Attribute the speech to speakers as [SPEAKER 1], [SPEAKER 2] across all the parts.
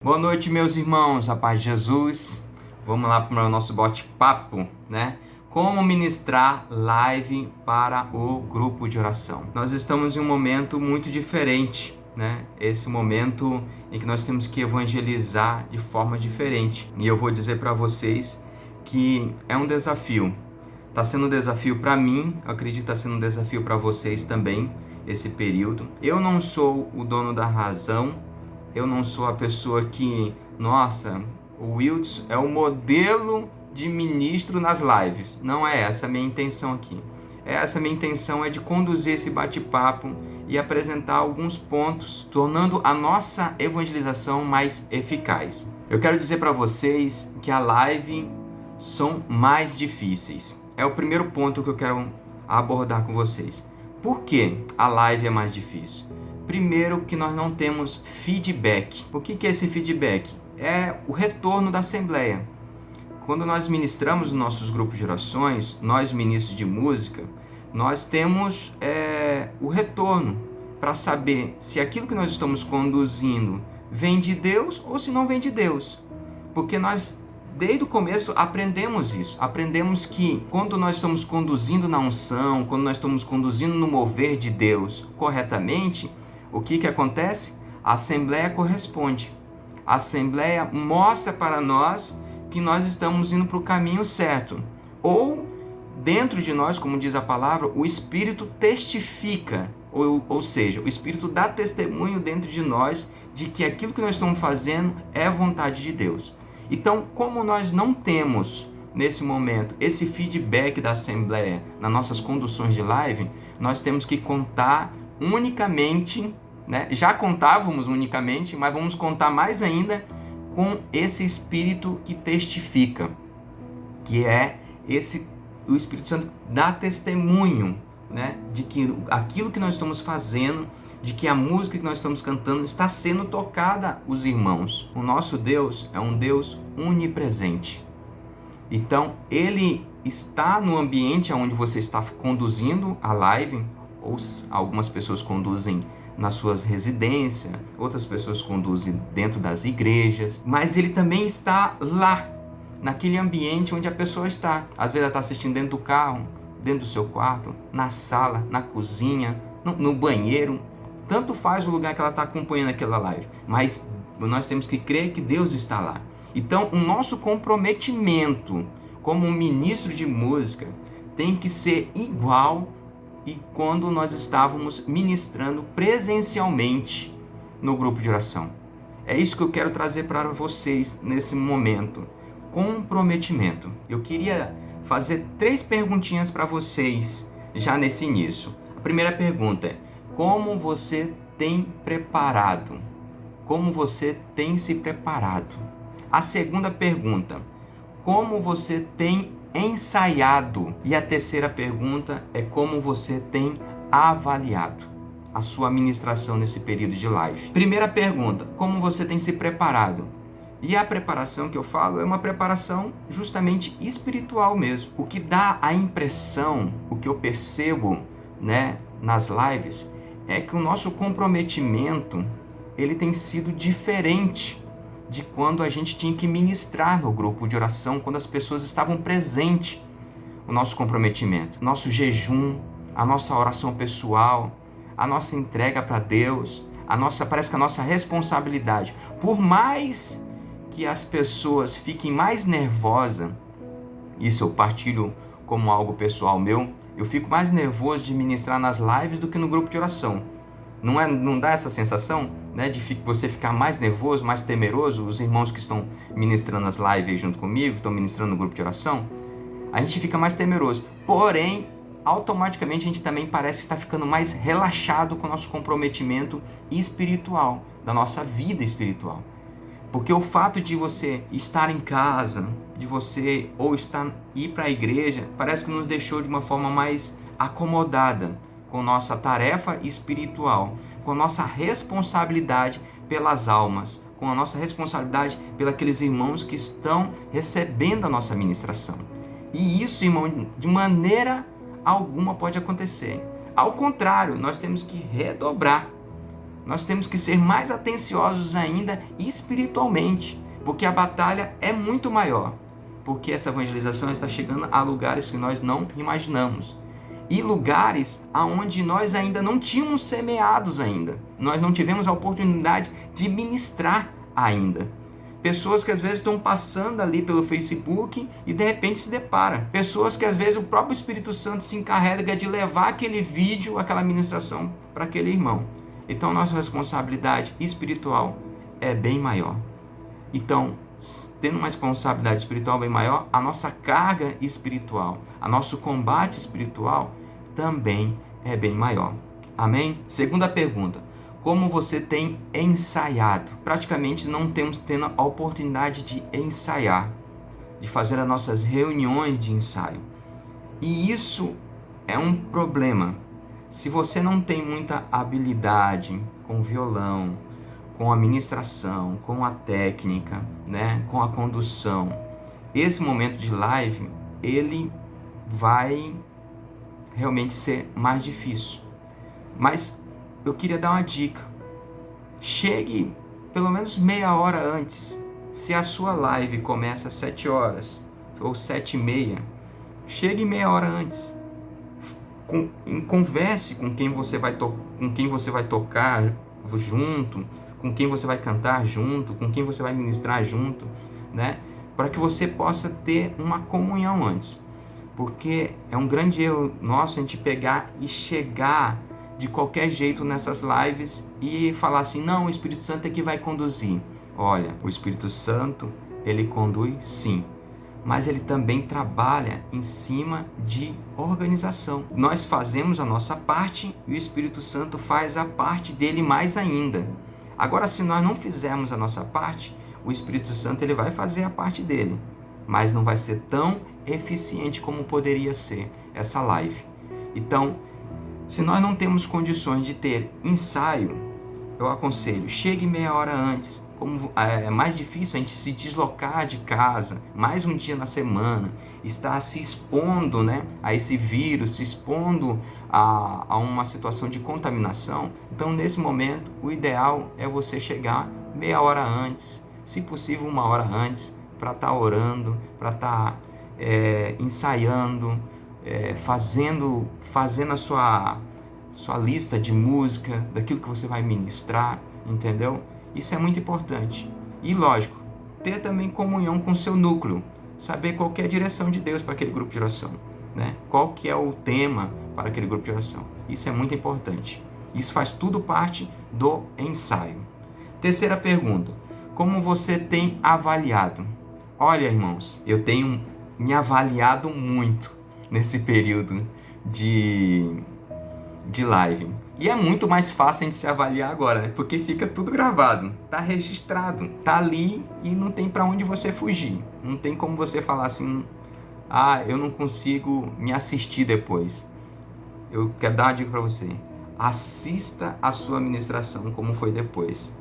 [SPEAKER 1] Boa noite, meus irmãos, a paz de Jesus. Vamos lá para o nosso bate-papo, né? Como ministrar live para o grupo de oração. Nós estamos em um momento muito diferente, né? Esse momento em que nós temos que evangelizar de forma diferente. E eu vou dizer para vocês que é um desafio. Está sendo um desafio para mim, eu acredito que está sendo um desafio para vocês também, esse período. Eu não sou o dono da razão. Eu não sou a pessoa que, nossa, o Wilds é o modelo de ministro nas lives. Não é essa a minha intenção aqui. Essa minha intenção é de conduzir esse bate-papo e apresentar alguns pontos, tornando a nossa evangelização mais eficaz. Eu quero dizer para vocês que a live são mais difíceis. É o primeiro ponto que eu quero abordar com vocês. Por que a live é mais difícil? Primeiro, que nós não temos feedback. O que é esse feedback? É o retorno da assembleia. Quando nós ministramos nossos grupos de orações, nós ministros de música, nós temos o retorno para saber se aquilo que nós estamos conduzindo vem de Deus ou se não vem de Deus. Porque nós, desde o começo, aprendemos isso. Aprendemos que quando nós estamos conduzindo na unção, quando nós estamos conduzindo no mover de Deus corretamente, o que acontece? A Assembleia corresponde. A Assembleia mostra para nós que nós estamos indo para o caminho certo. Ou, dentro de nós, como diz a palavra, o Espírito testifica. Ou seja, o Espírito dá testemunho dentro de nós de que aquilo que nós estamos fazendo é vontade de Deus. Então, como nós não temos, nesse momento, esse feedback da Assembleia nas nossas conduções de live, nós temos que contar unicamente, né? Já contávamos unicamente, mas vamos contar mais ainda com esse Espírito que testifica, que é o Espírito Santo dá testemunho, né? De que aquilo que nós estamos fazendo, de que a música que nós estamos cantando está sendo tocada os irmãos. O nosso Deus é um Deus onipresente. Então, Ele está no ambiente onde você está conduzindo a live, ou algumas pessoas conduzem nas suas residências, outras pessoas conduzem dentro das igrejas, mas Ele também está lá, naquele ambiente onde a pessoa está. Às vezes ela está assistindo dentro do carro, dentro do seu quarto, na sala, na cozinha, no banheiro. Tanto faz o lugar que ela está acompanhando aquela live, mas nós temos que crer que Deus está lá. Então, o nosso comprometimento como um ministro de música tem que ser igual e quando nós estávamos ministrando presencialmente no grupo de oração. É isso que eu quero trazer para vocês nesse momento. Comprometimento. Eu queria fazer 3 perguntinhas para vocês já nesse início. A primeira pergunta é: como você tem preparado? Como você tem se preparado? A segunda pergunta: como você tem ensaiado? E a terceira pergunta é: como você tem avaliado a sua ministração nesse período de live? Primeira pergunta: como você tem se preparado? E a preparação que eu falo é uma preparação justamente espiritual mesmo. O que dá a impressão, o que eu percebo, né, nas lives, é que o nosso comprometimento ele tem sido diferente de quando a gente tinha que ministrar no grupo de oração, quando as pessoas estavam presentes. O nosso comprometimento, nosso jejum, a nossa oração pessoal, a nossa entrega para Deus, parece que a nossa responsabilidade. Por mais que as pessoas fiquem mais nervosas, isso eu partilho como algo pessoal meu, eu fico mais nervoso de ministrar nas lives do que no grupo de oração. Não dá essa sensação, né, de você ficar mais nervoso, mais temeroso? Os irmãos que estão ministrando as lives junto comigo, estão ministrando no grupo de oração, a gente fica mais temeroso. Porém, automaticamente a gente também parece estar ficando mais relaxado com o nosso comprometimento espiritual, da nossa vida espiritual. Porque o fato de você estar em casa, de você ir para a igreja, parece que nos deixou de uma forma mais acomodada com nossa tarefa espiritual, com nossa responsabilidade pelas almas, com a nossa responsabilidade pelos aqueles irmãos que estão recebendo a nossa ministração. E isso, irmão, de maneira alguma pode acontecer. Ao contrário, nós temos que redobrar Nós temos que ser mais atenciosos ainda espiritualmente, porque a batalha é muito maior, porque essa evangelização está chegando a lugares que nós não imaginamos. E lugares aonde nós ainda não tínhamos semeados ainda. Nós não tivemos a oportunidade de ministrar ainda. Pessoas que às vezes estão passando ali pelo Facebook e de repente se depara. Pessoas que às vezes o próprio Espírito Santo se encarrega de levar aquele vídeo, aquela ministração para aquele irmão. Então nossa responsabilidade espiritual é bem maior. Então, tendo uma responsabilidade espiritual bem maior, a nossa carga espiritual, a nosso combate espiritual também é bem maior. Amém? Segunda pergunta: como você tem ensaiado? Praticamente não temos tendo a oportunidade de ensaiar, de fazer as nossas reuniões de ensaio. E isso é um problema. Se você não tem muita habilidade com violão, com a ministração, com a técnica, né, com a condução, esse momento de live, ele vai realmente ser mais difícil. Mas eu queria dar uma dica. Chegue pelo menos meia hora antes. Se a sua live começa às 7 horas ou 7h30, chegue meia hora antes. Converse com quem você vai tocar junto, com quem você vai cantar junto, com quem você vai ministrar junto, né? Para que você possa ter uma comunhão antes. Porque é um grande erro nosso a gente pegar e chegar de qualquer jeito nessas lives e falar assim: não, o Espírito Santo é que vai conduzir. Olha, o Espírito Santo, ele conduz sim, mas ele também trabalha em cima de organização. Nós fazemos a nossa parte e o Espírito Santo faz a parte dele mais ainda. Agora, se nós não fizermos a nossa parte, o Espírito Santo ele vai fazer a parte dele, mas não vai ser tão eficiente como poderia ser essa live. Então, se nós não temos condições de ter ensaio, eu aconselho, chegue meia hora antes. Como é mais difícil a gente se deslocar de casa, mais um dia na semana, estar se expondo, né, a esse vírus, se expondo a uma situação de contaminação. Então, nesse momento, o ideal é você chegar meia hora antes, se possível 1 hora antes, para estar orando, para estar ensaiando, fazendo a sua lista de música, daquilo que você vai ministrar, entendeu? Isso é muito importante. E lógico, ter também comunhão com o seu núcleo, saber qual que é a direção de Deus para aquele grupo de oração, né? Qual que é o tema para aquele grupo de oração. Isso é muito importante. Isso faz tudo parte do ensaio. Terceira pergunta: como você tem avaliado? Olha, irmãos, eu tenho me avaliado muito nesse período de live. E é muito mais fácil a gente se avaliar agora, né? Porque fica tudo gravado, tá registrado, tá ali e não tem para onde você fugir. Não tem como você falar assim: ah, eu não consigo me assistir depois. Eu quero dar uma dica para você: assista a sua ministração como foi depois.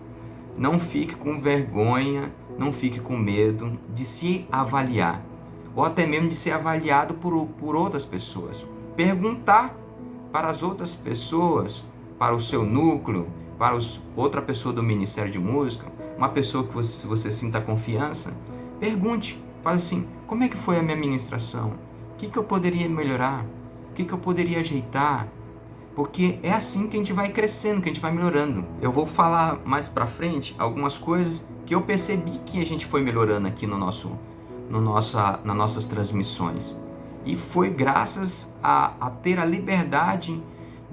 [SPEAKER 1] Não fique com vergonha, não fique com medo de se avaliar, ou até mesmo de ser avaliado por outras pessoas. Perguntar para as outras pessoas, para o seu núcleo, para outra pessoa do Ministério de Música, uma pessoa que você sinta confiança, pergunte, fale assim: como é que foi a minha ministração? O que eu poderia melhorar? O que eu poderia ajeitar? Porque é assim que a gente vai crescendo, que a gente vai melhorando. Eu vou falar mais pra frente algumas coisas que eu percebi que a gente foi melhorando aqui nas nossas transmissões. E foi graças a ter a liberdade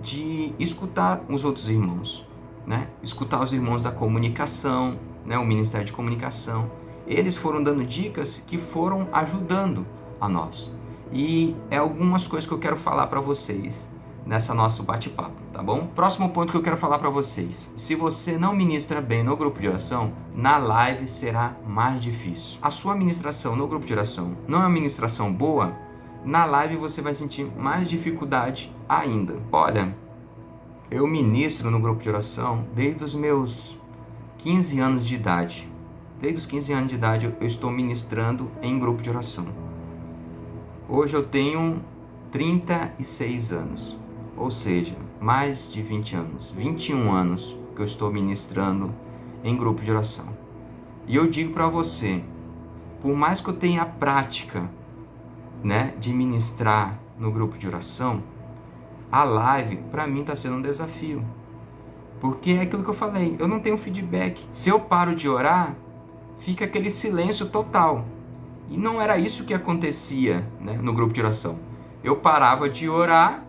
[SPEAKER 1] de escutar os outros irmãos, né? Escutar os irmãos da comunicação, né? O Ministério de Comunicação. Eles foram dando dicas que foram ajudando a nós. E é algumas coisas que eu quero falar para vocês nessa nosso bate-papo, tá bom? Próximo ponto que eu quero falar para vocês: se você não ministra bem no grupo de oração, na live será mais difícil. A sua ministração no grupo de oração não é uma ministração boa, na live você vai sentir mais dificuldade ainda. Olha, eu ministro no grupo de oração desde os meus 15 anos de idade. Desde os 15 anos de idade eu estou ministrando em grupo de oração. Hoje eu tenho 36 anos, ou seja, mais de 20 anos, 21 anos que eu estou ministrando em grupo de oração. E eu digo para você, por mais que eu tenha a prática, né, de ministrar no grupo de oração, a live para mim está sendo um desafio. Porque é aquilo que eu falei, eu não tenho feedback. Se eu paro de orar, fica aquele silêncio total. E não era isso que acontecia, né, no grupo de oração. Eu parava de orar,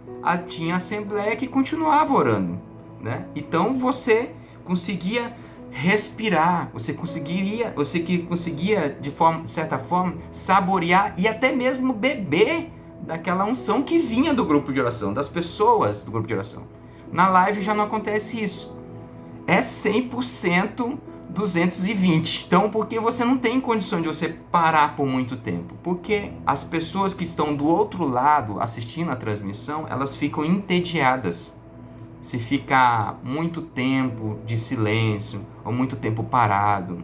[SPEAKER 1] tinha assembleia que continuava orando, né? Então você conseguia respirar, você conseguia de certa forma saborear e até mesmo beber daquela unção que vinha do grupo de oração, das pessoas do grupo de oração. Na live já não acontece isso. É 100% 220. Então, porque você não tem condição de você parar por muito tempo? Porque as pessoas que estão do outro lado assistindo a transmissão, elas ficam entediadas. Se ficar muito tempo de silêncio ou muito tempo parado,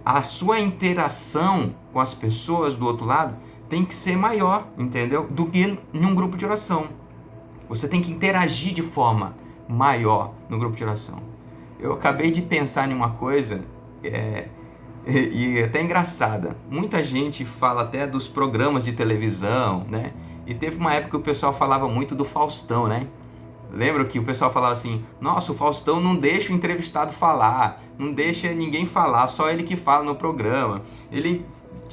[SPEAKER 1] a sua interação com as pessoas do outro lado tem que ser maior, entendeu? Do que em um grupo de oração. Você tem que interagir de forma maior no grupo de oração. Eu acabei de pensar em uma coisa e até engraçada. Muita gente fala até dos programas de televisão, né? E teve uma época que o pessoal falava muito do Faustão, né? Lembra que o pessoal falava assim, nossa, o Faustão não deixa o entrevistado falar, não deixa ninguém falar, só ele que fala no programa. Ele,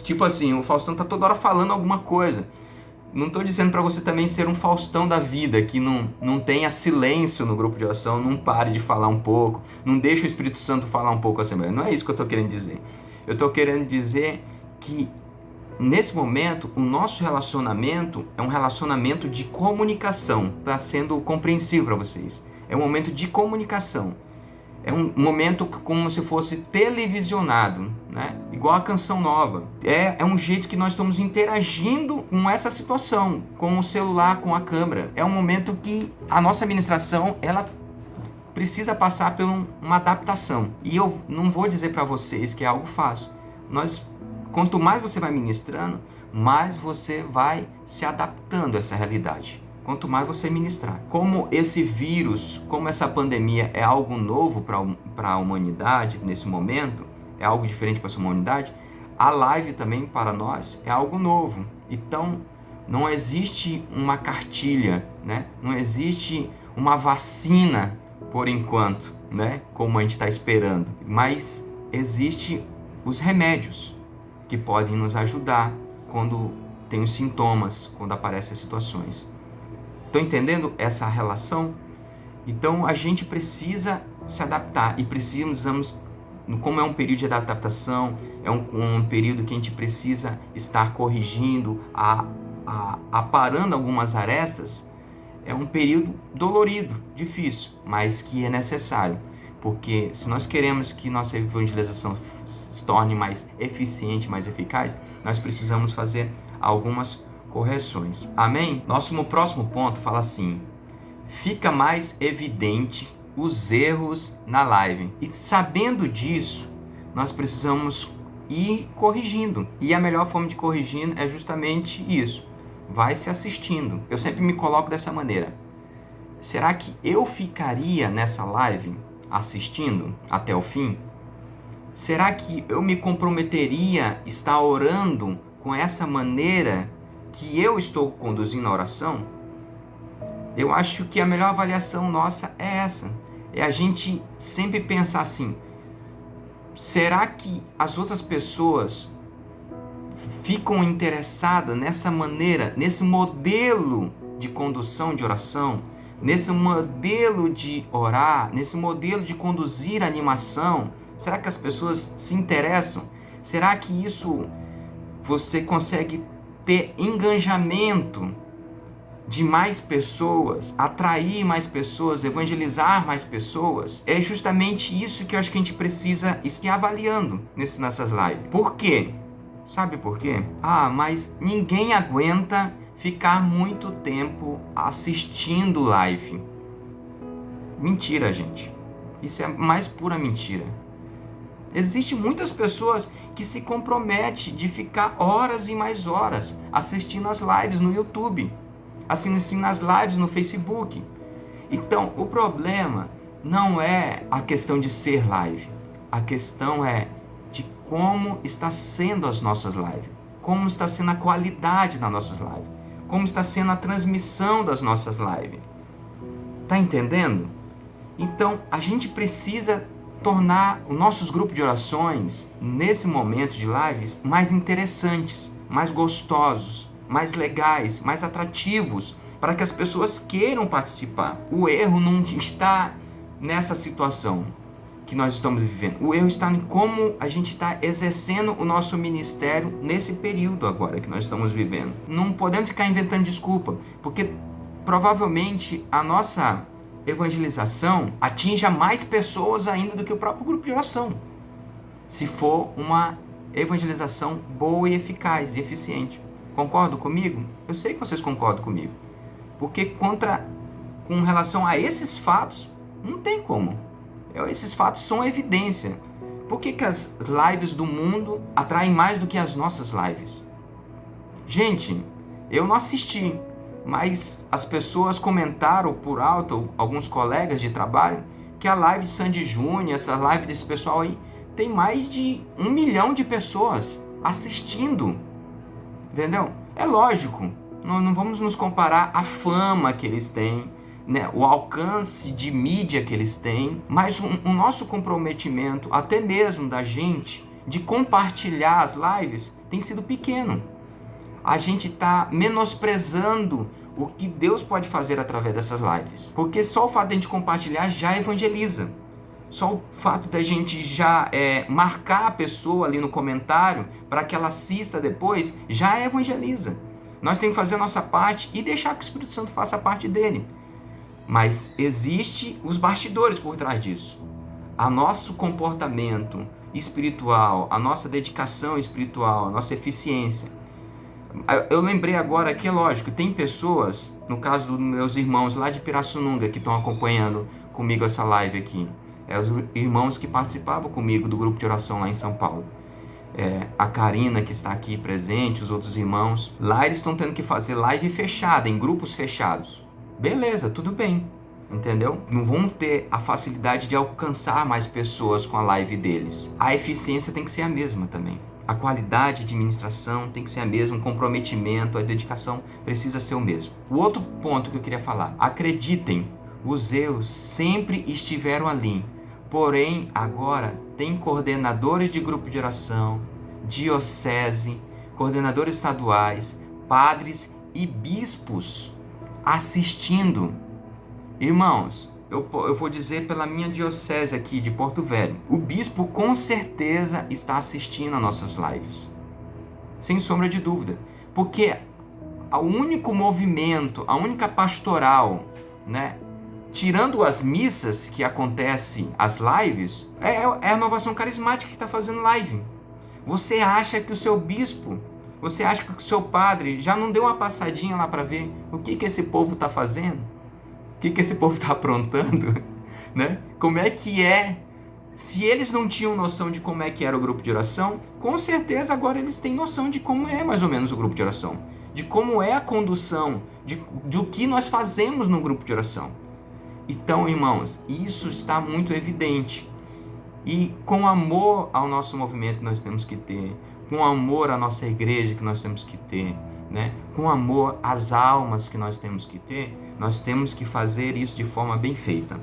[SPEAKER 1] tipo assim, o Faustão tá toda hora falando alguma coisa. Não estou dizendo para você também ser um Faustão da vida, que não tenha silêncio no grupo de oração, não pare de falar um pouco, não deixe o Espírito Santo falar um pouco a Assembleia. Não é isso que eu estou querendo dizer. Eu estou querendo dizer que, nesse momento, o nosso relacionamento é um relacionamento de comunicação. Está sendo compreensível para vocês. É um momento de comunicação. É um momento como se fosse televisionado, né? Igual a Canção Nova. É um jeito que nós estamos interagindo com essa situação, com o celular, com a câmera. É um momento que a nossa administração, ela precisa passar por uma adaptação. E eu não vou dizer para vocês que é algo fácil. Quanto mais você vai ministrando, mais você vai se adaptando a essa realidade. Quanto mais você ministrar. Como esse vírus, como essa pandemia é algo novo para a humanidade nesse momento, é algo diferente para a sua humanidade, a live também para nós é algo novo. Então, não existe uma cartilha, né? Não existe uma vacina por enquanto, né? Como a gente está esperando. Mas existe os remédios que podem nos ajudar quando tem os sintomas, quando aparecem as situações. Estão entendendo essa relação? Então a gente precisa se adaptar e precisamos, como é um período de adaptação, é um período que a gente precisa estar corrigindo, aparando algumas arestas, é um período dolorido, difícil, mas que é necessário. Porque se nós queremos que nossa evangelização se torne mais eficiente, mais eficaz, nós precisamos fazer algumas correções. Amém? Nosso próximo ponto fala assim: fica mais evidente os erros na live. E sabendo disso, nós precisamos ir corrigindo. E a melhor forma de corrigir é justamente isso. Vai se assistindo. Eu sempre me coloco dessa maneira. Será que eu ficaria nessa live assistindo até o fim? Será que eu me comprometeria a estar orando com essa maneira que eu estou conduzindo a oração? Eu acho que a melhor avaliação nossa é essa. É a gente sempre pensar assim: será que as outras pessoas ficam interessadas nessa maneira, nesse modelo de condução de oração, nesse modelo de orar, nesse modelo de conduzir a animação? Será que as pessoas se interessam? Será que isso você consegue ter engajamento de mais pessoas, atrair mais pessoas, evangelizar mais pessoas? É justamente isso que eu acho que a gente precisa estar avaliando nessas lives. Por quê? Sabe por quê? Mas ninguém aguenta ficar muito tempo assistindo live. Mentira, gente. Isso é a mais pura mentira. Existem muitas pessoas que se comprometem de ficar horas e mais horas assistindo as lives no YouTube, assistindo as lives no Facebook. Então, o problema não é a questão de ser live. A questão é de como está sendo as nossas lives, como está sendo a qualidade das nossas lives, como está sendo a transmissão das nossas lives. Tá entendendo? Então, a gente precisa tornar os nossos grupos de orações, nesse momento de lives, mais interessantes, mais gostosos, mais legais, mais atrativos, para que as pessoas queiram participar. O erro não está nessa situação que nós estamos vivendo. O erro está em como a gente está exercendo o nosso ministério nesse período agora que nós estamos vivendo. Não podemos ficar inventando desculpa, porque provavelmente a nossa evangelização atinja mais pessoas ainda do que o próprio grupo de oração, se for uma evangelização boa e eficaz e eficiente. Concordam comigo? Eu sei que vocês concordam comigo, porque com relação a esses fatos, não tem como. Esses fatos são evidência. Por que as lives do mundo atraem mais do que as nossas lives? Gente, eu não assisti, mas as pessoas comentaram por alto, alguns colegas de trabalho, que a live de Sandy Júnior, essa live desse pessoal aí, tem mais de 1 milhão de pessoas assistindo. Entendeu? É lógico, não vamos nos comparar à fama que eles têm, né, o alcance de mídia que eles têm, mas o nosso comprometimento, até mesmo da gente, de compartilhar as lives, tem sido pequeno. A gente está menosprezando o que Deus pode fazer através dessas lives. Porque só o fato de a gente compartilhar já evangeliza. Só o fato da gente já marcar a pessoa ali no comentário para que ela assista depois, já evangeliza. Nós temos que fazer a nossa parte e deixar que o Espírito Santo faça a parte dele. Mas existe os bastidores por trás disso. O nosso comportamento espiritual, a nossa dedicação espiritual, a nossa eficiência. Eu lembrei agora que é lógico, tem pessoas, no caso dos meus irmãos lá de Pirassununga, que estão acompanhando comigo essa live aqui. Os irmãos que participavam comigo do grupo de oração lá em São Paulo. A Karina, que está aqui presente, os outros irmãos. Lá eles estão tendo que fazer live fechada, em grupos fechados. Beleza, tudo bem, entendeu? Não vão ter a facilidade de alcançar mais pessoas com a live deles. A eficiência tem que ser a mesma também. A qualidade de ministração tem que ser a mesma, o comprometimento, a dedicação precisa ser o mesmo. O outro ponto que eu queria falar, acreditem, os erros sempre estiveram ali, porém agora tem coordenadores de grupo de oração, diocese, coordenadores estaduais, padres e bispos assistindo. Irmãos, eu vou dizer pela minha diocese aqui de Porto Velho, o bispo com certeza está assistindo a nossas lives, sem sombra de dúvida, porque o único movimento, a única pastoral, né, tirando as missas que acontecem, as lives, é a Renovação Carismática que está fazendo live. Você acha que o seu bispo, você acha que o seu padre já não deu uma passadinha lá para ver o que esse povo está fazendo? O que esse povo está aprontando? Né? Como é que é? Se eles não tinham noção de como é que era o grupo de oração, com certeza agora eles têm noção de como é mais ou menos o grupo de oração. De como é a condução, do que nós fazemos no grupo de oração. Então, irmãos, isso está muito evidente. E com amor ao nosso movimento que nós temos que ter, com amor à nossa igreja que nós temos que ter, né? Com amor às almas que nós temos que ter, nós temos que fazer isso de forma bem feita,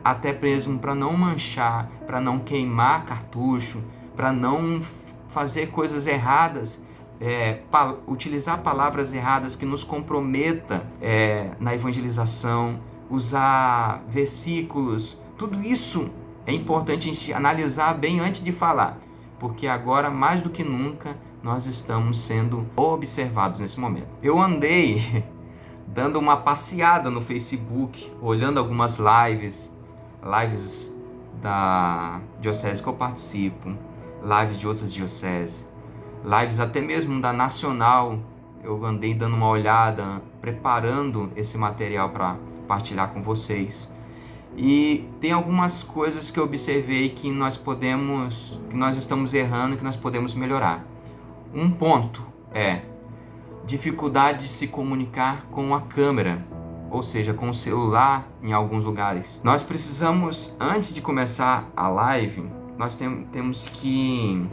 [SPEAKER 1] até mesmo para não manchar, para não queimar cartucho, para não fazer coisas erradas, utilizar palavras erradas que nos comprometa na evangelização, usar versículos, tudo isso é importante a gente analisar bem antes de falar, porque agora mais do que nunca nós estamos sendo observados nesse momento. Eu andei dando uma passeada no Facebook, olhando algumas lives da diocese que eu participo, lives de outras dioceses, lives até mesmo da Nacional. Eu andei dando uma olhada, preparando esse material para partilhar com vocês. E tem algumas coisas que eu observei que nós estamos errando e que nós podemos melhorar. Um ponto é dificuldade de se comunicar com a câmera. ou seja, com o celular em alguns lugares. Nós precisamos, antes de começar a live, nós temos que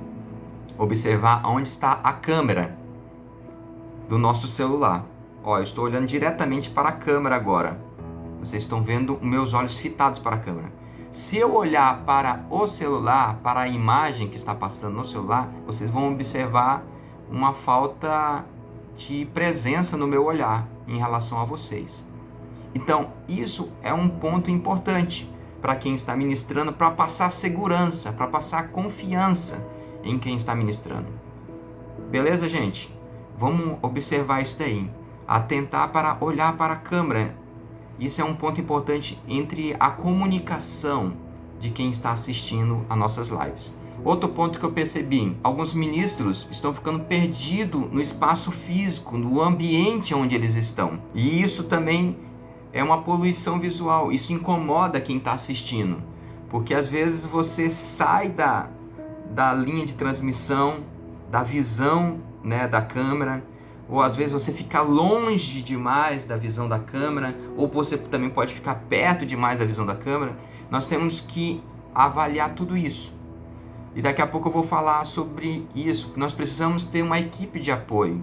[SPEAKER 1] observar onde está a câmera do nosso celular. Ó, eu estou olhando diretamente para a câmera agora. Vocês estão vendo meus olhos fitados para a câmera. Se eu olhar para o celular, para a imagem que está passando no celular, vocês vão observar uma falta de presença no meu olhar em relação a vocês. Então, isso é um ponto importante para quem está ministrando, para passar segurança, para passar confiança em quem está ministrando. Beleza, gente? Vamos observar isso daí. Atentar para olhar para a câmera. Isso é um ponto importante entre a comunicação de quem está assistindo a nossas lives. Outro ponto que eu percebi, alguns ministros estão ficando perdidos no espaço físico, no ambiente onde eles estão. E isso também é uma poluição visual, isso incomoda quem está assistindo. Porque às vezes você sai da linha de transmissão, da visão, né, da câmera, ou às vezes você fica longe demais da visão da câmera, ou você também pode ficar perto demais da visão da câmera. Nós temos que avaliar tudo isso. E daqui a pouco eu vou falar sobre isso. Nós precisamos ter uma equipe de apoio,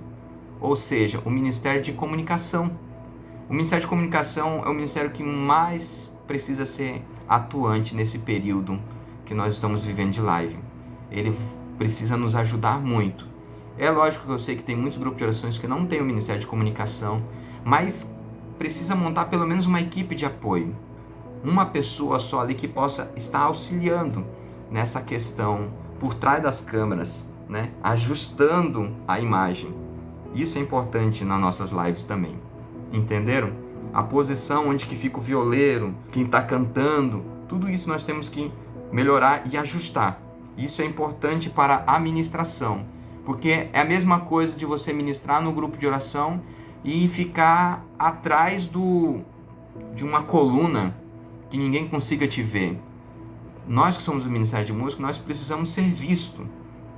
[SPEAKER 1] ou seja, o Ministério de Comunicação. O Ministério de Comunicação é o ministério que mais precisa ser atuante nesse período que nós estamos vivendo de live. Ele precisa nos ajudar muito. É lógico que eu sei que tem muitos grupos de orações que não têm o Ministério de Comunicação, mas precisa montar pelo menos uma equipe de apoio. Uma pessoa só ali que possa estar auxiliando nessa questão por trás das câmeras, né? Ajustando a imagem. Isso é importante nas nossas lives também. Entenderam? A posição onde que fica o violeiro, quem está cantando, tudo isso nós temos que melhorar e ajustar. Isso é importante para a ministração, porque é a mesma coisa de você ministrar no grupo de oração e ficar atrás de uma coluna que ninguém consiga te ver. Nós que somos o Ministério de Música, nós precisamos ser vistos,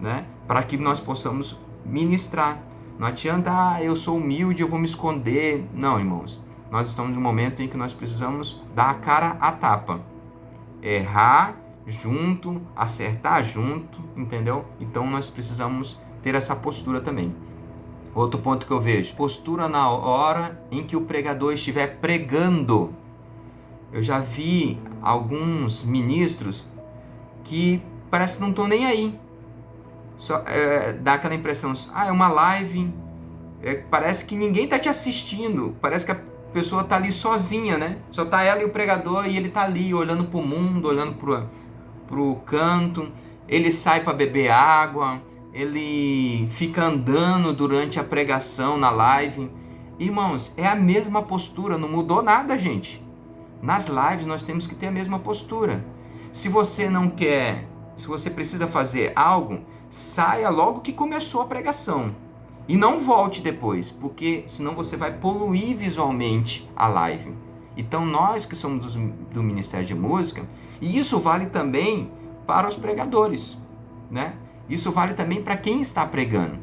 [SPEAKER 1] né? Para que nós possamos ministrar. Não adianta, eu sou humilde, eu vou me esconder. Não, irmãos. Nós estamos num momento em que nós precisamos dar a cara à tapa. Errar junto, acertar junto, entendeu? Então nós precisamos ter essa postura também. Outro ponto que eu vejo, postura na hora em que o pregador estiver pregando. Eu já vi alguns ministros que parece que não estão nem aí. Só, dá aquela impressão, é uma live, parece que ninguém está te assistindo, parece que a pessoa está ali sozinha, né? Só está ela e o pregador e ele está ali olhando para o mundo, olhando para o canto, ele sai para beber água, ele fica andando durante a pregação na live. Irmãos, é a mesma postura, não mudou nada, gente. Nas lives nós temos que ter a mesma postura. Se você não quer, se você precisa fazer algo, saia logo que começou a pregação e não volte depois, porque senão você vai poluir visualmente a live. Então nós que somos do Ministério de Música, e isso vale também para os pregadores, né? Isso vale também para quem está pregando.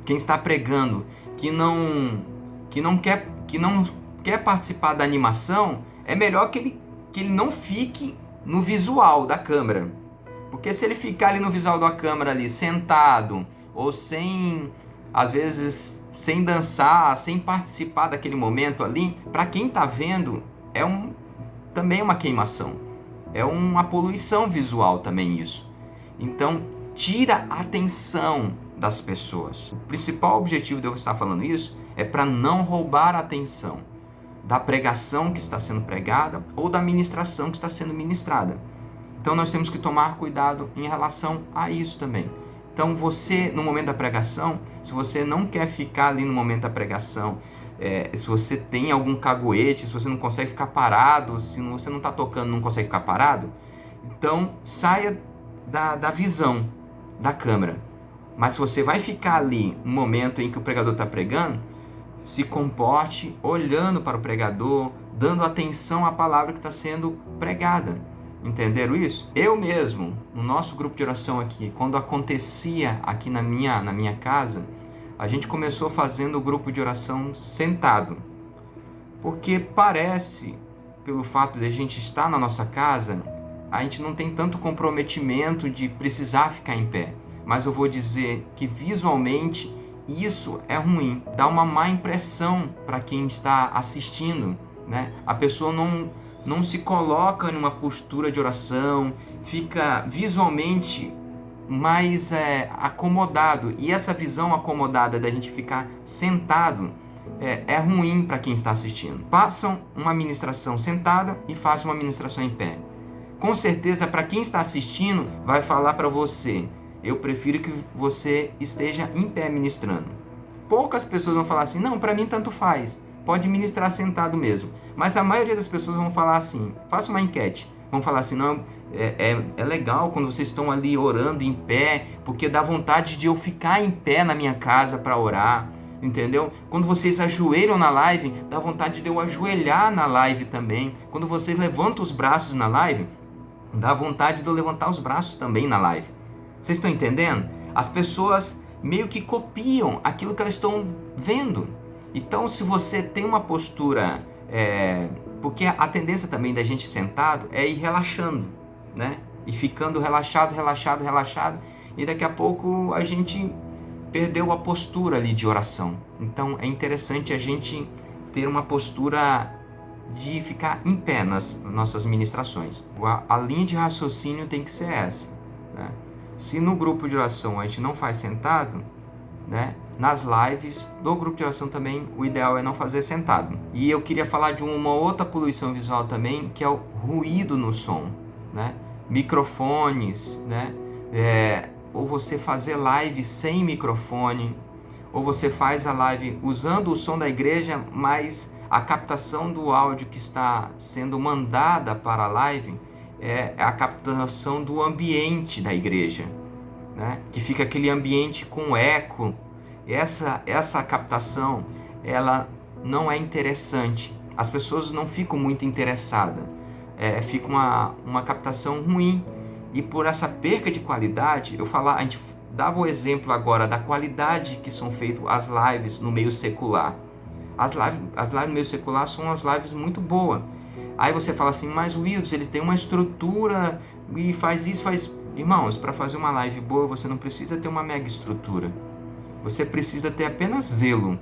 [SPEAKER 1] Quem está pregando que não quer participar da animação, é melhor que ele não fique no visual da câmera. Porque se ele ficar ali no visual da câmera ali, sentado, ou sem, às vezes, sem dançar, sem participar daquele momento ali, para quem está vendo, também é uma queimação. É uma poluição visual também isso. Então, tira a atenção das pessoas. O principal objetivo de eu estar falando isso é para não roubar a atenção da pregação que está sendo pregada ou da ministração que está sendo ministrada. Então nós temos que tomar cuidado em relação a isso também. Então você, no momento da pregação, se você não quer ficar ali no momento da pregação, se você tem algum caguete, se você não consegue ficar parado, se você não está tocando, não consegue ficar parado, então saia da visão da câmera. Mas se você vai ficar ali no momento em que o pregador está pregando, se comporte olhando para o pregador, dando atenção à palavra que está sendo pregada. Entenderam isso? Eu mesmo, no nosso grupo de oração aqui, quando acontecia aqui na minha casa, a gente começou fazendo o grupo de oração sentado. Porque parece, pelo fato de a gente estar na nossa casa, a gente não tem tanto comprometimento de precisar ficar em pé. Mas eu vou dizer que visualmente isso é ruim, dá uma má impressão para quem está assistindo, né? A pessoa não se coloca em uma postura de oração, fica visualmente mais acomodado, e essa visão acomodada da gente ficar sentado é ruim para quem está assistindo. Façam uma ministração sentada e façam uma ministração em pé. Com certeza, para quem está assistindo, vai falar para você: eu prefiro que você esteja em pé ministrando. Poucas pessoas vão falar assim: não, para mim tanto faz, pode ministrar sentado mesmo. Mas a maioria das pessoas vão falar assim, faça uma enquete, vão falar assim: não, é legal quando vocês estão ali orando em pé, porque dá vontade de eu ficar em pé na minha casa para orar, entendeu? Quando vocês ajoelham na live, dá vontade de eu ajoelhar na live também. Quando vocês levantam os braços na live, dá vontade de eu levantar os braços também na live. Vocês estão entendendo? As pessoas meio que copiam aquilo que elas estão vendo. Então, se você tem uma postura... porque a tendência também da gente sentado é ir relaxando, né? E ficando relaxado, e daqui a pouco a gente perdeu a postura ali de oração. Então é interessante a gente ter uma postura de ficar em pé nas nossas ministrações. A linha de raciocínio tem que ser essa, né? Se no grupo de oração a gente não faz sentado, né? Nas lives do grupo de oração também o ideal é não fazer sentado. E eu queria falar de uma outra poluição visual também, que é o ruído no som, né? Microfones, né? Ou você fazer live sem microfone, ou você faz a live usando o som da igreja, mas a captação do áudio que está sendo mandada para a live é a captação do ambiente da igreja, né? Que fica aquele ambiente com eco. Essa captação, ela não é interessante. As pessoas não ficam muito interessadas. Fica uma captação ruim. E por essa perca de qualidade, a gente dava o exemplo agora da qualidade que são feitas as lives no meio secular. As lives no meio secular são as lives muito boas. Aí você fala assim: mas Wilds, eles têm uma estrutura e faz isso, faz... Irmãos, para fazer uma live boa, você não precisa ter uma mega estrutura. Você precisa ter apenas zelo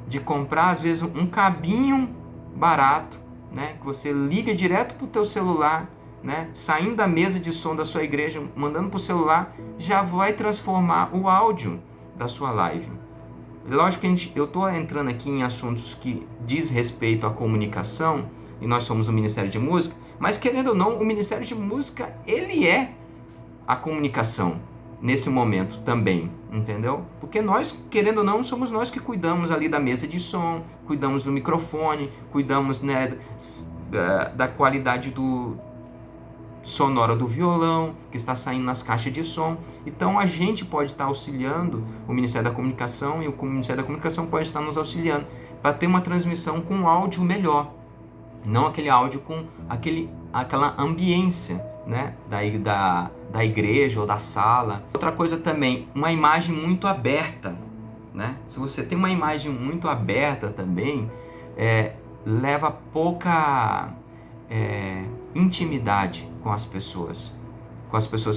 [SPEAKER 1] de comprar, às vezes, um cabinho barato, né? Que você liga direto para o teu celular, né? Saindo da mesa de som da sua igreja, mandando para o celular, já vai transformar o áudio da sua live. Lógico que eu estou entrando aqui em assuntos que diz respeito à comunicação, e nós somos o Ministério de Música, mas querendo ou não, o Ministério de Música, ele é a comunicação nesse momento também, entendeu? Porque nós, querendo ou não, somos nós que cuidamos ali da mesa de som, cuidamos do microfone, cuidamos, né, da qualidade sonora do violão que está saindo nas caixas de som. Então a gente pode estar auxiliando o Ministério da Comunicação, e o Ministério da Comunicação pode estar nos auxiliando para ter uma transmissão com áudio melhor, não aquele áudio com aquela ambiência, né, da igreja ou da sala. Outra coisa também, uma imagem muito aberta, né? Se você tem uma imagem muito aberta também, leva pouca intimidade com as pessoas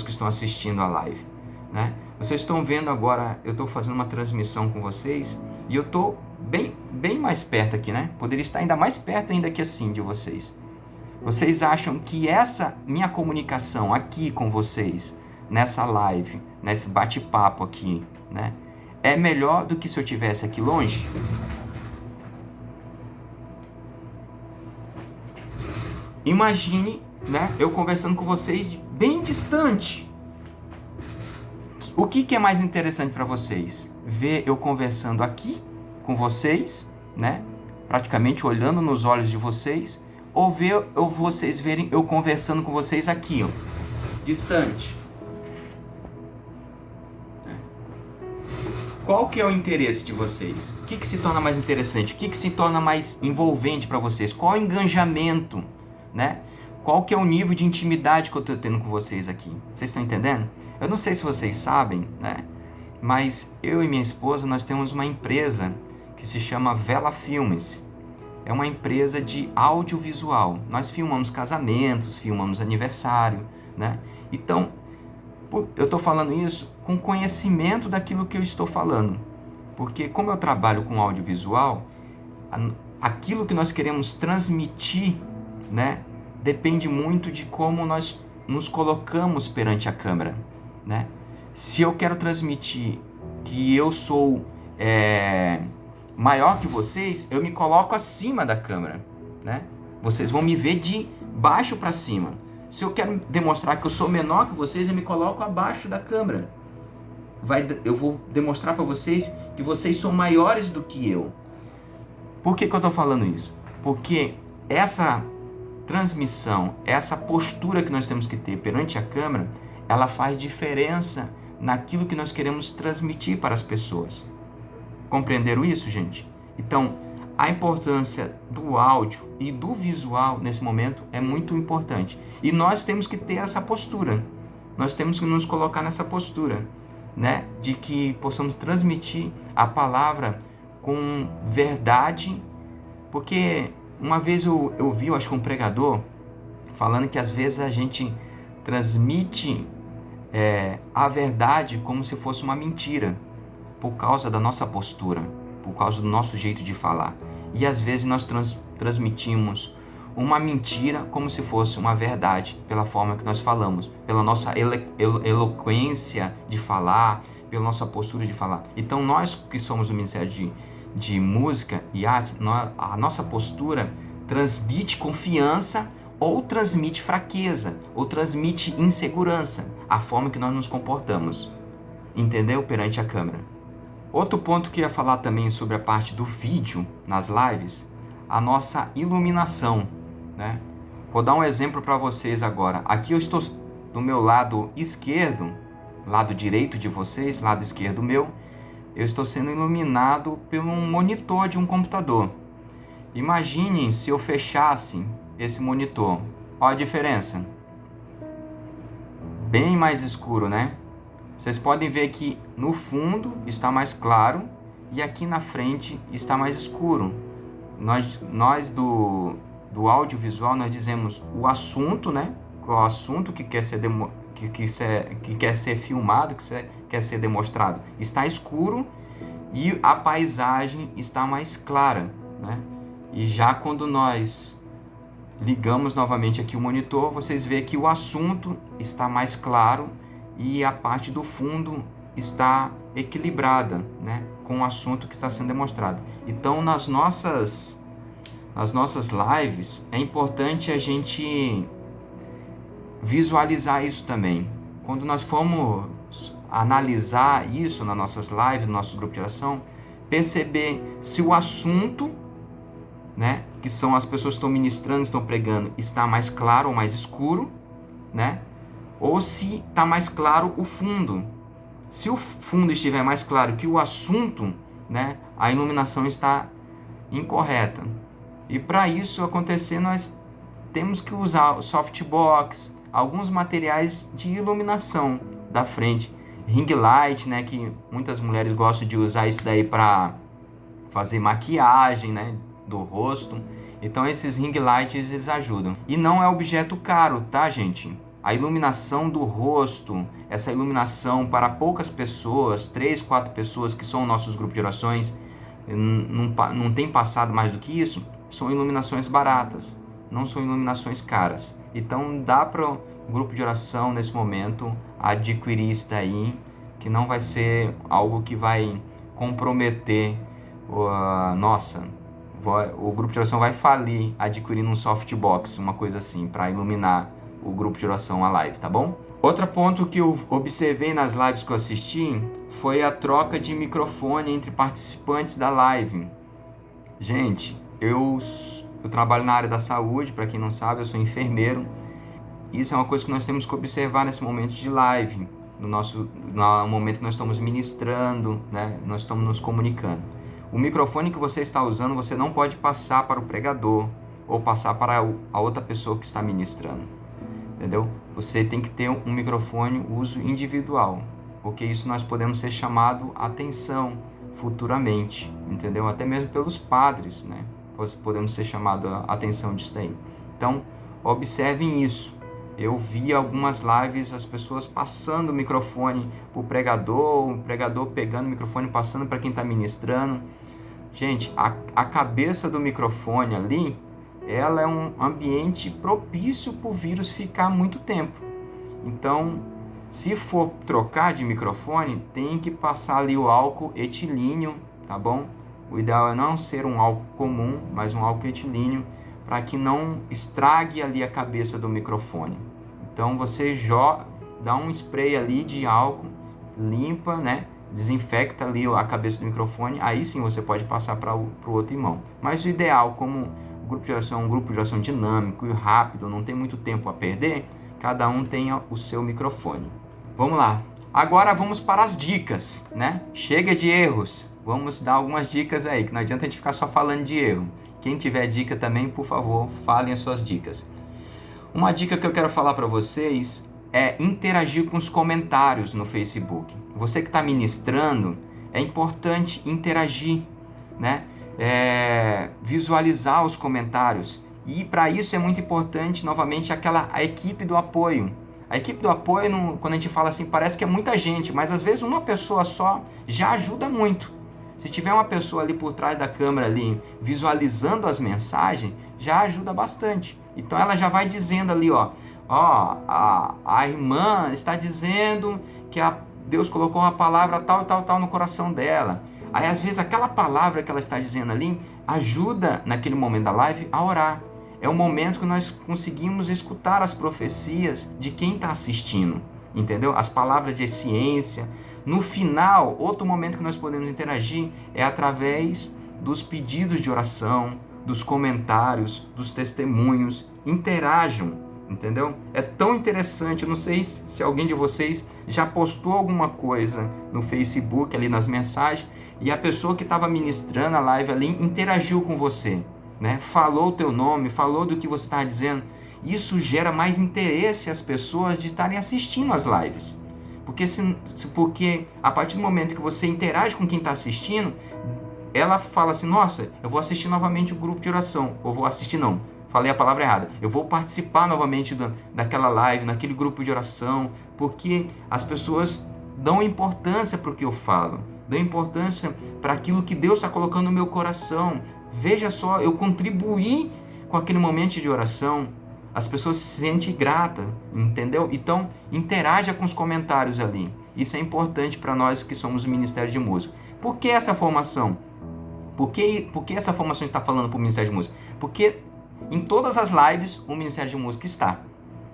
[SPEAKER 1] que estão assistindo a live, né? Vocês estão vendo agora, eu estou fazendo uma transmissão com vocês e eu estou bem mais perto aqui, né? Poderia estar ainda mais perto ainda que assim de vocês. Vocês acham que essa minha comunicação aqui com vocês, nessa live, nesse bate-papo aqui, né, é melhor do que se eu estivesse aqui longe? Imagine, né, eu conversando com vocês bem distante. O que é mais interessante para vocês? Ver eu conversando aqui com vocês, né, praticamente olhando nos olhos de vocês, ou vocês verem eu conversando com vocês aqui, ó, distante? Qual que é o interesse de vocês? O que se torna mais interessante? O que se torna mais envolvente para vocês? Qual é o engajamento, né? Qual que é o nível de intimidade que eu estou tendo com vocês aqui? Vocês estão entendendo? Eu não sei se vocês sabem, né? Mas eu e minha esposa, nós temos uma empresa que se chama Vela Filmes. é uma empresa de audiovisual. Nós filmamos casamentos, filmamos aniversário, né? Então, eu estou falando isso com conhecimento daquilo que eu estou falando. Porque como eu trabalho com audiovisual, aquilo que nós queremos transmitir, né, depende muito de como nós nos colocamos perante a câmera, né? Se eu quero transmitir que eu sou maior que vocês, eu me coloco acima da câmera, né? Vocês vão me ver de baixo para cima. Se eu quero demonstrar que eu sou menor que vocês, eu me coloco abaixo da câmera. Eu vou demonstrar para vocês que vocês são maiores do que eu. Por que eu estou falando isso? Porque essa transmissão, essa postura que nós temos que ter perante a câmera, ela faz diferença naquilo que nós queremos transmitir para as pessoas. Compreenderam isso, gente? Então, a importância do áudio e do visual nesse momento é muito importante. E nós temos que ter essa postura. Nós temos que nos colocar nessa postura, né? De que possamos transmitir a palavra com verdade. Porque uma vez eu vi, acho que um pregador, falando que às vezes a gente transmite a verdade como se fosse uma mentira, por causa da nossa postura, por causa do nosso jeito de falar. E às vezes nós transmitimos uma mentira como se fosse uma verdade, pela forma que nós falamos, pela nossa eloquência de falar, pela nossa postura de falar. Então nós que somos do Ministério de Música e Arte, a nossa postura transmite confiança ou transmite fraqueza, ou transmite insegurança, a forma que nós nos comportamos. Entendeu? Perante a câmera. Outro ponto que eu ia falar também sobre a parte do vídeo nas lives, a nossa iluminação, né? Vou dar um exemplo para vocês agora. Aqui eu estou do meu lado esquerdo, lado direito de vocês, lado esquerdo meu, eu estou sendo iluminado por um monitor de um computador. Imaginem se eu fechasse esse monitor. Olha a diferença. Bem mais escuro, né? Vocês podem ver que no fundo está mais claro e aqui na frente está mais escuro. Nós do audiovisual, nós dizemos o assunto, né? Qual é o assunto que quer ser que quer ser filmado, que quer ser demonstrado. Está escuro e a paisagem está mais clara, né? E já quando nós ligamos novamente aqui o monitor, vocês veem que o assunto está mais claro e a parte do fundo está equilibrada, né, com o assunto que está sendo demonstrado. Então, nas nossas lives, é importante a gente visualizar isso também. Quando nós formos analisar isso nas nossas lives, no nosso grupo de oração, perceber se o assunto, né, que são as pessoas que estão ministrando, estão pregando, está mais claro ou mais escuro, né? Ou se está mais claro o fundo. Se o fundo estiver mais claro que o assunto, né, a iluminação está incorreta. E para isso acontecer, nós temos que usar o softbox, alguns materiais de iluminação da frente. Ring light, né, que muitas mulheres gostam de usar isso daí para fazer maquiagem, né, do rosto. Então esses ring lights eles ajudam. E não é objeto caro, tá, gente? A iluminação do rosto, essa iluminação para poucas pessoas, 3, 4 pessoas que são nossos grupos de orações, não tem passado mais do que isso, são iluminações baratas, não são iluminações caras. Então dá para o grupo de oração nesse momento adquirir isso daí, que não vai ser algo que vai comprometer o grupo de oração vai falir adquirindo um softbox, uma coisa assim, para iluminar o grupo de oração, a live, tá bom? Outro ponto que eu observei nas lives que eu assisti foi a troca de microfone entre participantes da live. Gente, eu trabalho na área da saúde, para quem não sabe, eu sou enfermeiro. Isso é uma coisa que nós temos que observar nesse momento de live, no momento que nós estamos ministrando, né? Nós estamos nos comunicando. O microfone que você está usando, você não pode passar para o pregador ou passar para a outra pessoa que está ministrando. Entendeu? Você tem que ter um microfone uso individual, porque isso nós podemos ser chamado a atenção futuramente, entendeu? Até mesmo pelos padres, né? podemos ser chamados a atenção disso daí. Então, observem isso. Eu vi algumas lives, as pessoas passando o microfone para o pregador pegando o microfone, passando para quem está ministrando. Gente, a cabeça do microfone ali, ela é um ambiente propício para o vírus ficar muito tempo. Então, se for trocar de microfone, tem que passar ali o álcool etilíneo, tá bom? O ideal é não ser um álcool comum, mas um álcool etilíneo, para que não estrague ali a cabeça do microfone. Então você dá um spray ali de álcool, limpa, né? Desinfecta ali a cabeça do microfone, aí sim você pode passar para o outro irmão. Mas o ideal, como o grupo de oração é um grupo de oração dinâmico e rápido, não tem muito tempo a perder, cada um tenha o seu microfone. Vamos lá. Agora vamos para as dicas, né? Chega de erros. Vamos dar algumas dicas aí, que não adianta a gente ficar só falando de erro. Quem tiver dica também, por favor, falem as suas dicas. Uma dica que eu quero falar para vocês é interagir com os comentários no Facebook. Você que está ministrando, é importante interagir, né? Visualizar os comentários. E para isso é muito importante, novamente, a equipe do apoio. A equipe do apoio, quando a gente fala assim, parece que é muita gente, mas às vezes uma pessoa só já ajuda muito. Se tiver uma pessoa ali por trás da câmera, ali, visualizando as mensagens, já ajuda bastante. Então ela já vai dizendo ali, a irmã está dizendo que Deus colocou uma palavra tal, tal, tal no coração dela. Aí às vezes aquela palavra que ela está dizendo ali ajuda naquele momento da live a orar. É o momento que nós conseguimos escutar as profecias de quem está assistindo, entendeu? As palavras de ciência. No final, outro momento que nós podemos interagir é através dos pedidos de oração, dos comentários, dos testemunhos. Interajam, entendeu? É tão interessante, eu não sei se alguém de vocês já postou alguma coisa no Facebook, ali nas mensagens, e a pessoa que estava ministrando a live ali interagiu com você, né? Falou o teu nome, falou do que você estava dizendo. Isso gera mais interesse às pessoas de estarem assistindo as lives. Porque a partir do momento que você interage com quem está assistindo, ela fala assim, nossa, eu vou assistir novamente o grupo de oração. Ou vou assistir não, falei a palavra errada. Eu vou participar novamente daquela live, naquele grupo de oração, porque as pessoas dão importância para o que eu falo. Dão importância para aquilo que Deus está colocando no meu coração. Veja só, eu contribuí com aquele momento de oração. As pessoas se sentem gratas, entendeu? Então, interaja com os comentários ali. Isso é importante para nós que somos o Ministério de Música. Por que essa formação? Por que essa formação está falando para o Ministério de Música? Porque em todas as lives o Ministério de Música está.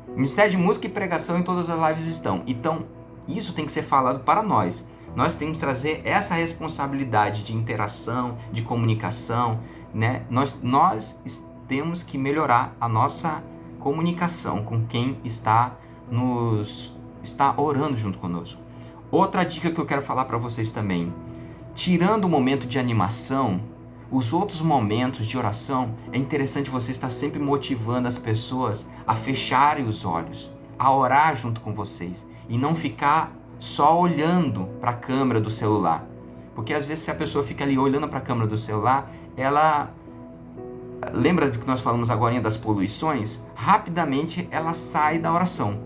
[SPEAKER 1] O Ministério de Música e pregação em todas as lives estão. Então, isso tem que ser falado para nós. Nós temos que trazer essa responsabilidade de interação, de comunicação, né? Nós temos que melhorar a nossa comunicação com quem está orando junto conosco. Outra dica que eu quero falar para vocês também, tirando o momento de animação, os outros momentos de oração, é interessante você estar sempre motivando as pessoas a fecharem os olhos, a orar junto com vocês e não ficar só olhando para a câmera do celular. Porque às vezes se a pessoa fica ali olhando para a câmera do celular, ela... Lembra que nós falamos agora das poluições? Rapidamente ela sai da oração.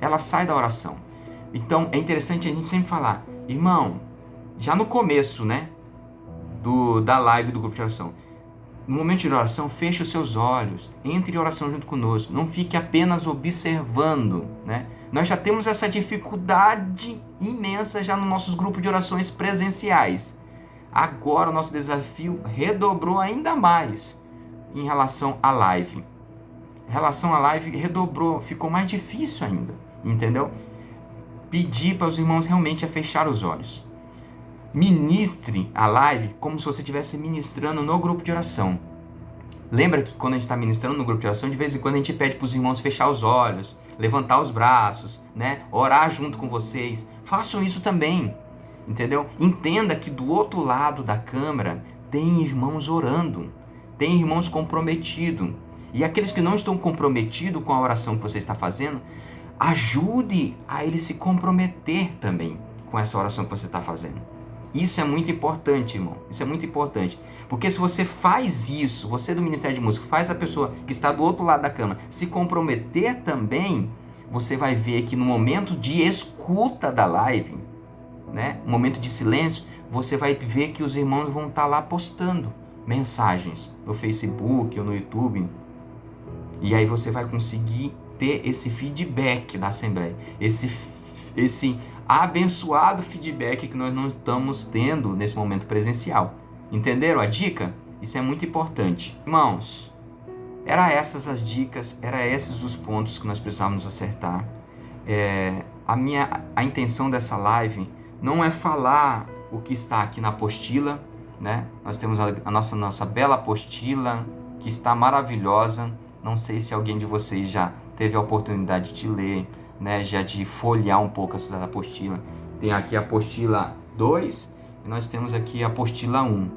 [SPEAKER 1] Ela sai da oração. Então é interessante a gente sempre falar, irmão, já no começo, né, da live do grupo de oração, no momento de oração, feche os seus olhos, entre em oração junto conosco, não fique apenas observando, né? Nós já temos essa dificuldade imensa já nos nossos grupos de orações presenciais. Agora o nosso desafio redobrou ainda mais em relação à live. Em relação à live redobrou, ficou mais difícil ainda, entendeu? Pedir para os irmãos realmente a fechar os olhos. Ministre a live como se você estivesse ministrando no grupo de oração. Lembra que quando a gente está ministrando no grupo de oração, de vez em quando a gente pede para os irmãos fechar os olhos, levantar os braços, né? Orar junto com vocês. Façam isso também. Entendeu? Entenda que do outro lado da câmera tem irmãos orando, tem irmãos comprometidos. E aqueles que não estão comprometidos com a oração que você está fazendo, ajude a ele se comprometer também com essa oração que você está fazendo. Isso é muito importante, irmão. Isso é muito importante. Porque se você faz isso, você do Ministério de Música, faz a pessoa que está do outro lado da cama se comprometer também, você vai ver que no momento de escuta da live, né, um momento de silêncio, você vai ver que os irmãos vão estar lá postando mensagens no Facebook ou no YouTube. E aí você vai conseguir ter esse feedback da Assembleia, esse abençoado feedback que nós não estamos tendo nesse momento presencial. Entenderam a dica? Isso é muito importante. Irmãos, eram essas as dicas, eram esses os pontos que nós precisávamos acertar. A intenção dessa live não é falar o que está aqui na apostila, né? Nós temos a nossa bela apostila, que está maravilhosa. Não sei se alguém de vocês já teve a oportunidade de ler, né? Já de folhear um pouco essa apostila. Tem aqui a apostila 2 e nós temos aqui a apostila 1.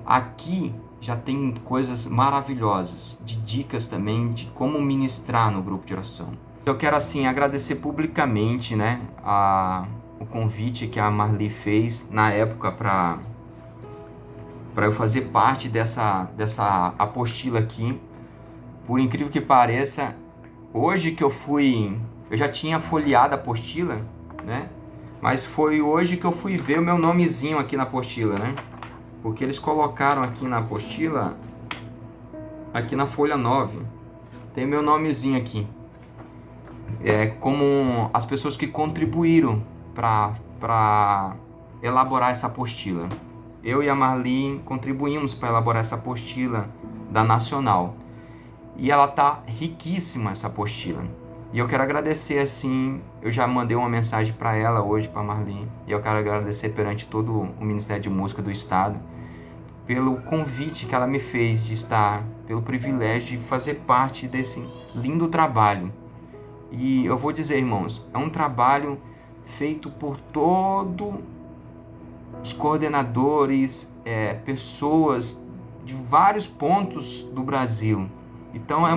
[SPEAKER 1] Aqui já tem coisas maravilhosas, de dicas também de como ministrar no grupo de oração. Eu quero assim agradecer publicamente, né, o convite que a Marli fez na época para eu fazer parte dessa apostila aqui. Por incrível que pareça, hoje que eu já tinha folheado a apostila, né? Mas foi hoje que eu fui ver o meu nomezinho aqui na apostila, né? Porque eles colocaram aqui na apostila, aqui na folha 9, tem meu nomezinho aqui. Como as pessoas que contribuíram para elaborar essa apostila. Eu e a Marli contribuímos para elaborar essa apostila da Nacional. E ela tá riquíssima, essa apostila. E eu quero agradecer, assim, eu já mandei uma mensagem para ela hoje, para a Marli, e eu quero agradecer perante todo o Ministério de Música do Estado, pelo convite que ela me fez de estar, pelo privilégio de fazer parte desse lindo trabalho. E eu vou dizer, irmãos, é um trabalho feito por todos os coordenadores, pessoas de vários pontos do Brasil. Então é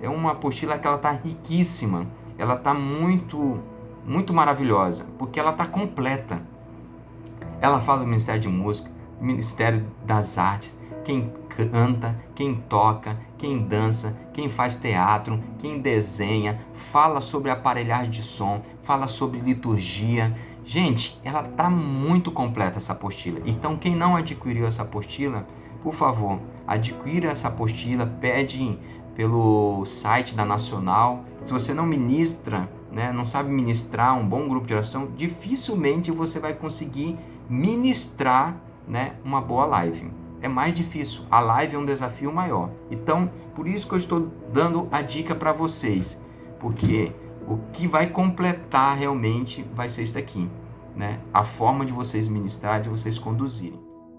[SPEAKER 1] uma apostila que ela está riquíssima, ela está muito, muito maravilhosa, porque ela está completa. Ela fala do Ministério de Música, Ministério das Artes, quem canta, quem toca, quem dança, quem faz teatro, quem desenha, fala sobre aparelhagem de som, fala sobre liturgia. Gente, ela tá muito completa essa apostila. Então quem não adquiriu essa apostila, por favor, adquira essa apostila, pede pelo site da Nacional. Se você não ministra, né, não sabe ministrar um bom grupo de oração, dificilmente você vai conseguir ministrar, né, uma boa live. É mais difícil. A live é um desafio maior. Então, por isso que eu estou dando a dica para vocês, porque o que vai completar realmente vai ser isso aqui, né? A forma de vocês ministrar, de vocês conduzirem.